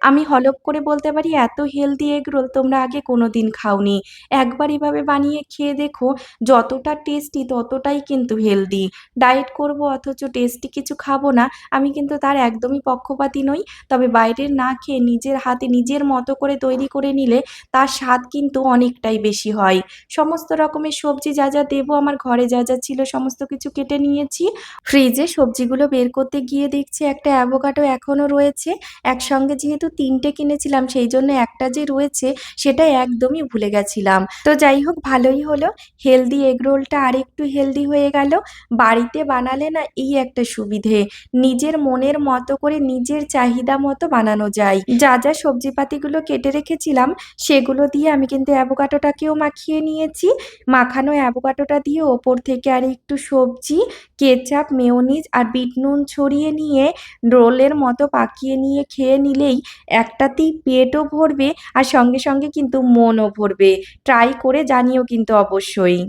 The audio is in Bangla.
আমি হলফ করে বলতে পারি এত হেলদি এগরোল তোমরা আগে কোনোদিন খাওনি। একবার এভাবে বানিয়ে খেয়ে দেখো, যতটা টেস্টি ততটাই কিন্তু হেলদি। ডায়েট করব অথচ টেস্টি কিছু খাবো না, আমি কিন্তু তার একদমই পক্ষপাতী নই। তবে বাইরের না খেয়ে নিজের হাতে নিজের মতো করে তৈরি করে নিলে তার স্বাদ কিন্তু অনেকটাই বেশি হয়। সমস্ত রকমের সবজি যা, যা দেবো আমার ঘরে যা, যা ছিল সমস্ত কিছু কেটে নিয়েছি। ফ্রিজে সবজিগুলো বের করতে গিয়ে দেখছি একটা অ্যাভোকাডো এখনো রয়েছে। একসঙ্গে যেহেতু ৩ টে কিনেছিলাম সেইজন্য একটা যে রয়েছে সেটা একদমই ভুলে গেছিলাম। তো যাই হোক ভালোই হলো। হেলদি এগরোলটা আরেকটু হেলদি হয়ে গেল। বাড়িতে বানালে না এই একটা সুবিধে। নিজের মনের মতো করে নিজের চাহিদা মতো বানানো যায়। যা, যা সবজিপাতিগুলো কেটে রেখেছিলাম সেগুলো দিয়ে আমি কিন্তু অ্যাভোকাডোটাকেও মাখিয়ে নিয়েছি। মাখানো অ্যাভোকাডোটা দিয়ে ওপর থেকে আরেকটু সবজি, কেচাপ, মেয়োনিজ আর বিট নুন ছড়িয়ে নিয়ে রোলের মতো পাকিয়ে নিয়ে খেয়ে নিলেই একটাতেই পেটও ভরবে আর সঙ্গে, সঙ্গে কিন্তু মনও ভরবে। ট্রাই করে জানিও কিন্তু অবশ্যই।